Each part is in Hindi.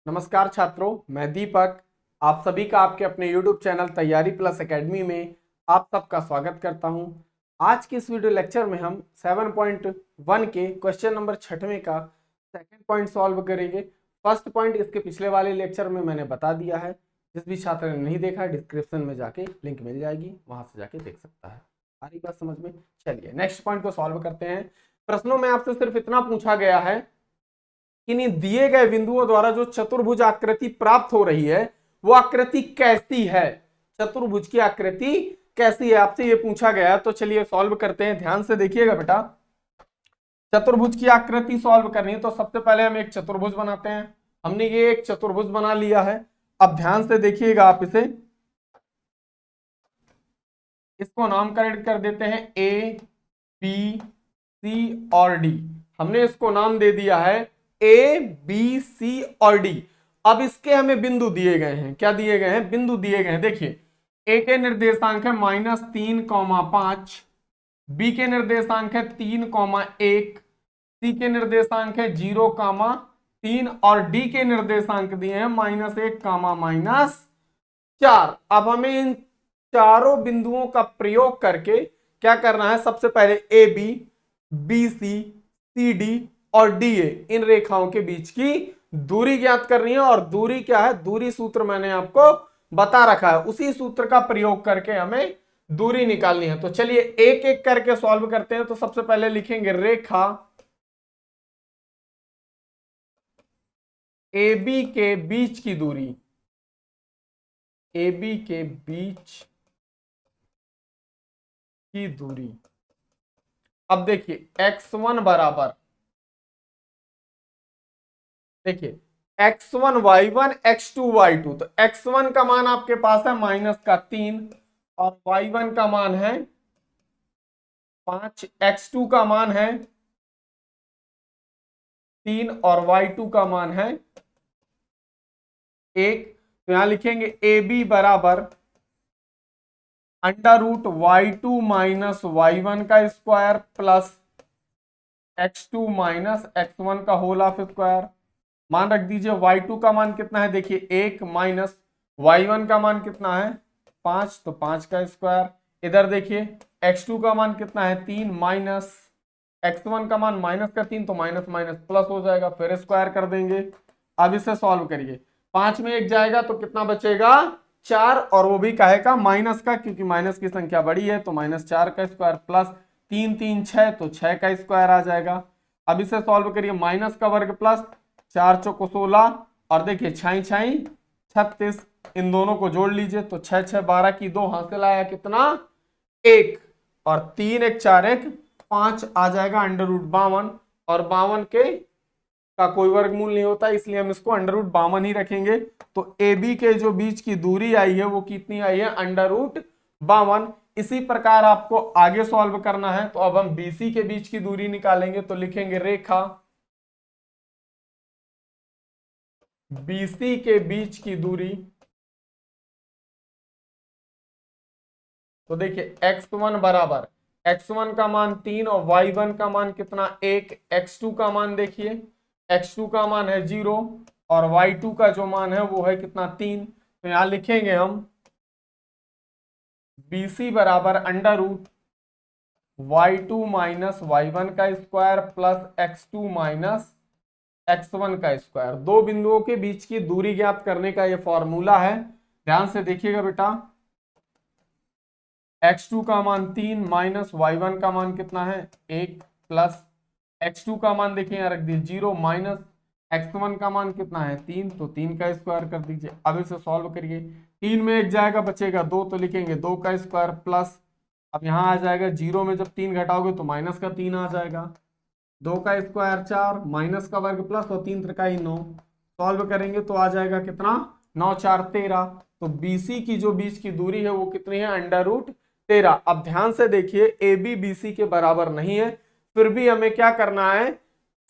नमस्कार छात्रों, मैं दीपक आप सभी का आपके अपने YouTube चैनल तैयारी प्लस एकेडमी में आप सबका स्वागत करता हूं। आज के इस वीडियो लेक्चर में हम 7.1 के क्वेश्चन नंबर 6वें का सेकंड पॉइंट सॉल्व करेंगे। फर्स्ट पॉइंट इसके पिछले वाले लेक्चर में मैंने बता दिया है। जिस भी छात्र ने नहीं देखा है डिस्क्रिप्शन में जाके लिंक मिल जाएगी, वहां से जाके देख सकता है। आ रही बात समझ में? चलिए नेक्स्ट पॉइंट को सॉल्व करते हैं। प्रश्नों में आपसे सिर्फ इतना पूछा गया है कि दिए गए बिंदुओं द्वारा जो चतुर्भुज आकृति प्राप्त हो रही है वो आकृति कैसी है। चतुर्भुज की आकृति कैसी है आपसे ये पूछा गया है। तो चलिए सॉल्व करते हैं, ध्यान से देखिएगा बेटा। चतुर्भुज की आकृति सॉल्व करनी है तो सबसे पहले हम एक चतुर्भुज बनाते हैं। हमने ये एक चतुर्भुज बना लिया है। अब ध्यान से देखिएगा, आप इसको नामकरण कर देते हैं ए बी सी और डी। हमने इसको नाम दे दिया है ए बी सी और डी। अब इसके हमें बिंदु दिए गए हैं। क्या दिए गए हैं? बिंदु दिए गए हैं। देखिए, ए के निर्देशांक है -3,5, बी के निर्देशांक है 3,1, सी के निर्देशांक है 0,3 और डी के निर्देशांक दिए हैं -1, -4। अब हमें इन चारों बिंदुओं का प्रयोग करके क्या करना है? सबसे पहले A B C C D और डी ए, इन रेखाओं के बीच की दूरी ज्ञात करनी है। और दूरी क्या है? दूरी सूत्र मैंने आपको बता रखा है, उसी सूत्र का प्रयोग करके हमें दूरी निकालनी है। तो चलिए एक एक करके सॉल्व करते हैं। तो सबसे पहले लिखेंगे रेखा ए बी के बीच की दूरी, ए बी के बीच की दूरी। अब देखिए x1 बराबर, देखिए x1 y1 x2 y2। तो x1 का मान आपके पास है -3 और y1 का मान है 5, x2 का मान है 3 और y2 का मान है 1। तो यहां लिखेंगे ए बी बराबर √y2 माइनस y1 का square plus x2 minus x1 का होल ऑफ स्क्वायर। मान रख दीजिए y2 का मान कितना है? देखिए 1 माइनस y1 का मान कितना है? 5, तो 5 का स्क्वायर। इधर देखिए x2 का मान कितना है? 3 माइनस x1 का मान -3, तो माइनस माइनस प्लस हो जाएगा, फिर स्क्वायर कर देंगे। अब इसे सॉल्व करिए, 5 में 1 जाएगा तो कितना बचेगा? 4, और वो भी काहे का? माइनस का, क्योंकि माइनस की संख्या बड़ी है। तो -4 का स्क्वायर प्लस 3 3 6, तो 6 का स्क्वायर आ जाएगा। अब इसे सॉल्व करिए, माइनस का वर्ग प्लस 4 चौको 16 और देखिए 6 6 36, इन दोनों को जोड़ लीजिए तो 6 6 12 की 2 हासिल आया कितना? 1, और 3 1 4 1 5 आ जाएगा √52। और 52 के का कोई वर्गमूल नहीं होता, इसलिए हम इसको √52 ही रखेंगे। तो ए बी के जो बीच की दूरी आई है वो कितनी आई है? √52। इसी प्रकार आपको आगे सॉल्व करना है। तो अब हम बीसी के बीच की दूरी निकालेंगे। तो लिखेंगे रेखा बीसी के बीच की दूरी। तो देखिए x1 बराबर, x1 का मान 3 और y1 का मान कितना? 1। x2 का मान देखिए, x2 का मान है 0 और y2 का जो मान है वो है कितना? 3। तो यहां लिखेंगे हम BC बराबर √y2 माइनस y1 का square plus x2 minus x1 का स्क्वायर। दो बिंदुओं के बीच की दूरी ज्ञात करने का ये फॉर्मूला है। ध्यान से देखिएगा बेटा, x2 का मान 3 माइनस y1 का मान कितना है? 1 प्लस x2 का मान देखिए यहाँ रख दीजिए 0 माइनस x1 का मान कितना है? 3, तो 3 का स्क्वायर कर दीजिए। अब इसे सॉल्व करिए, 3 में 1 जाएगा बचेगा 2, तो लिखेंगे 2 का स्क्वायर प्लस, अब यहाँ आ जाएगा 0 में जब 3 घटाओगे तो माइनस का 3 आ जाएगा, 2 का स्क्वायर 4 माइनस का वर्ग प्लस और 3 त्रिकाई 9। सॉल्व करेंगे तो आ जाएगा कितना? 9 4 13। तो BC की जो बीच की दूरी है वो कितनी है? √13। अब ध्यान से देखिए, AB BC के बराबर नहीं है, फिर भी हमें क्या करना है?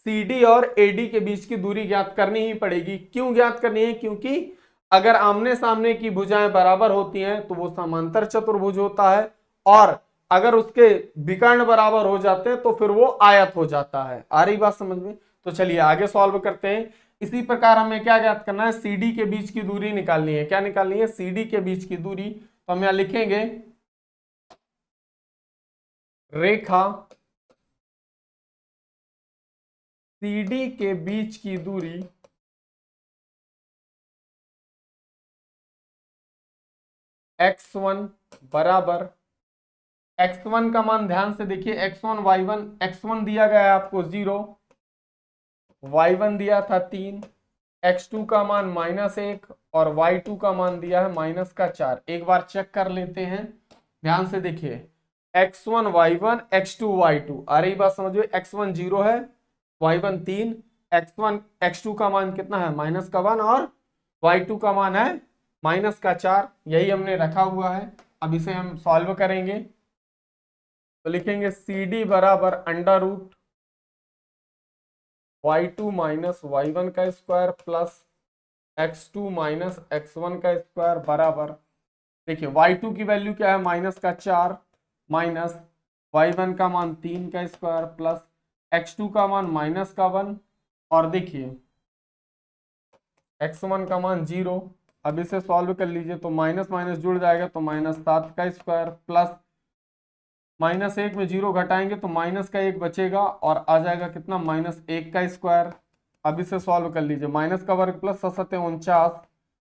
CD और AD के बीच की दूरी ज्ञात करनी ही पड़ेगी। क्यों ज्ञात करनी है? क्योंकि अगर आमने सामने की भुजाएं बराबर होती हैं तो वो समांतर चतुर्भुज होता है, और अगर उसके विकर्ण बराबर हो जाते हैं तो फिर वो आयत हो जाता है। आ रही बात समझ में? तो चलिए आगे सॉल्व करते हैं। इसी प्रकार हमें क्या ज्ञात करना है, CD के बीच की दूरी निकालनी है। क्या निकालनी है? CD के बीच की दूरी। तो हम यहां लिखेंगे रेखा CD के बीच की दूरी x1 बराबर, x1 का मान ध्यान से देखिए, x1 y1, x1 दिया गया है आपको 0, y1 दिया था 3, x2 का मान -1 और y2 का मान दिया है -4। एक बार चेक कर लेते हैं, ध्यान से देखिए, x1 y1 x2 y2, आ रही बात समझ में? x1 0 है, y1 3, x1 x2 का मान कितना है? -1 और y2 का मान है -4। यही हमने रखा हुआ है। अब इसे हम सॉल्व करेंगे तो लिखेंगे CD बराबर √ y2 माइनस y1 का square plus x2 minus x1 का स्क्वायर बराबर, देखिए y2 की वैल्यू क्या है? -4 माइनस y1 का मान 3 का स्क्वायर प्लस x2 का मान -1 और देखिए x1 का मान 0। अब इसे सॉल्व कर लीजिए तो माइनस माइनस जुड़ जाएगा तो -7 का स्क्वायर प्लस -1 में 0 घटाएंगे तो -1 बचेगा और आ जाएगा कितना? -1 का स्क्वायर। अब इसे सॉल्व कर लीजिए, माइनस का वर्ग प्लस 7 49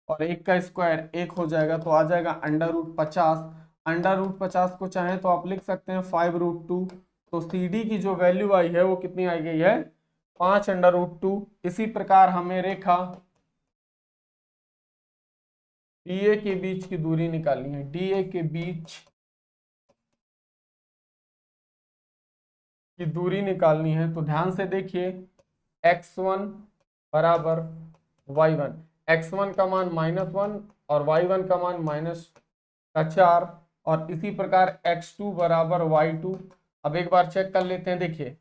और 1 का स्क्वायर 1 हो जाएगा तो आ जाएगा √50। √50 को चाहें तो आप लिख सकते हैं 5√2। तो CD की जो वैल्यू आई है वो कितनी आई गई है? 5√2। इसी प्रकार हमें रेखा DA के बीच की दूरी निकालनी है। DA के बीच की दूरी निकालनी है तो ध्यान से देखिए, x1 बराबर y1, x1 का मान -1 और y1 का मान -4 और इसी प्रकार x2 बराबर y2। अब एक बार चेक कर लेते हैं, देखिए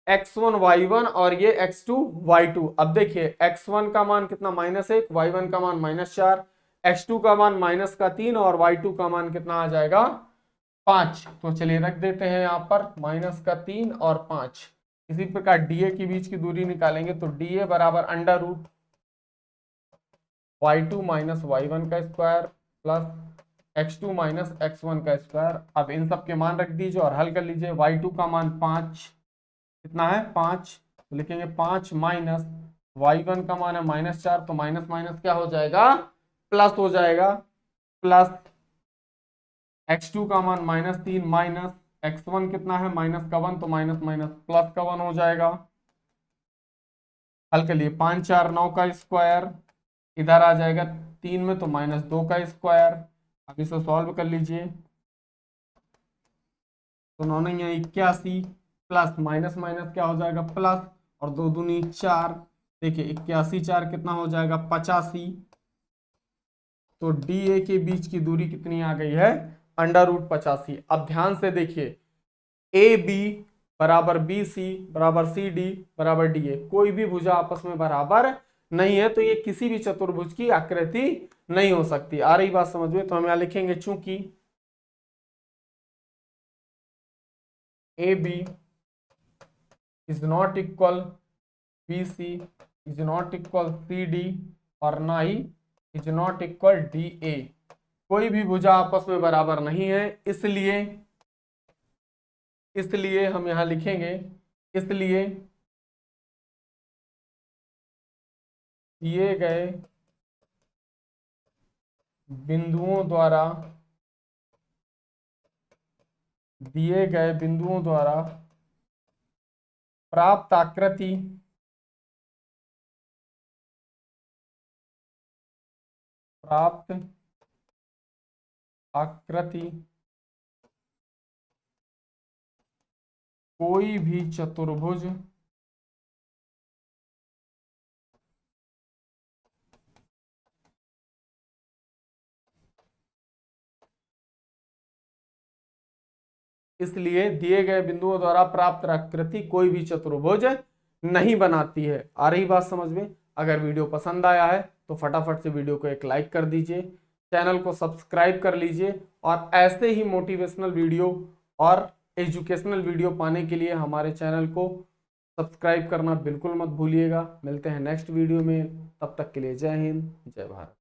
x1 y1 और ये x2 y2। अब देखिए x1 का मान कितना? -1, y1 का मान -4, x2 का मान -3 और y2 का मान कितना आ जाएगा? 5। तो चलिए रख देते हैं यहाँ पर -3 और 5। इसी प्रकार DA के बीच की दूरी निकालेंगे तो DA बराबर √ y2 माइनस y1 का square plus x2 minus x1 का स्क्वायर। अब इन सब के मान रख दीजिए और हल कर लीजिए। y2 का मान 5 कितना है? 5। तो लिखेंगे 5 माइनस y1 का मान है -4 तो माइनस माइनस क्या हो जाएगा? प्लस हो जाएगा, प्लस x2 का मान -3 माइनस x1 कितना है? -1 तो माइनस माइनस प्लस का 1 हो जाएगा। हल कर लिए, 5 4 9 का स्क्वायर इधर आ जाएगा 3 में तो -2 का स्क्वायर। अब इसे सॉल्व कर लीजिए तो 9 9 81 प्लस माइनस माइनस क्या हो जाएगा? प्लस और 2 दूनी 4। देखिए 81 4 कितना हो जाएगा? 85। तो DA के बीच की दूरी कितनी आ गई है? √85। अब ध्यान से देखिए, AB बराबर BC बराबर CD बराबर DA, कोई भी भुजा आपस में बराबर नहीं है तो ये किसी भी चतुर्भुज की आकृति नहीं हो सकती। आ रही बात समझ में? तो हम यहां लिखेंगे चूंकि AB is not equal BC is not equal CD और ना he is not equal DA, कोई भी भुजा आपस में बराबर नहीं है। इसलिए हम यहां लिखेंगे, इसलिए दिए गए बिंदुओं द्वारा प्राप्त आकृति कोई भी चतुर्भुज इसलिए दिए गए बिंदुओं द्वारा प्राप्त आकृति कोई भी चतुर्भुज नहीं बनाती है। आ रही बात समझ में? अगर वीडियो पसंद आया है तो फटाफट से वीडियो को एक लाइक कर दीजिए, चैनल को सब्सक्राइब कर लीजिए और ऐसे ही मोटिवेशनल वीडियो और एजुकेशनल वीडियो पाने के लिए हमारे चैनल को सब्सक्राइब करना बिल्कुल मत भूलिएगा। मिलते हैं नेक्स्ट वीडियो में, तब तक के लिए जय हिंद जय भारत।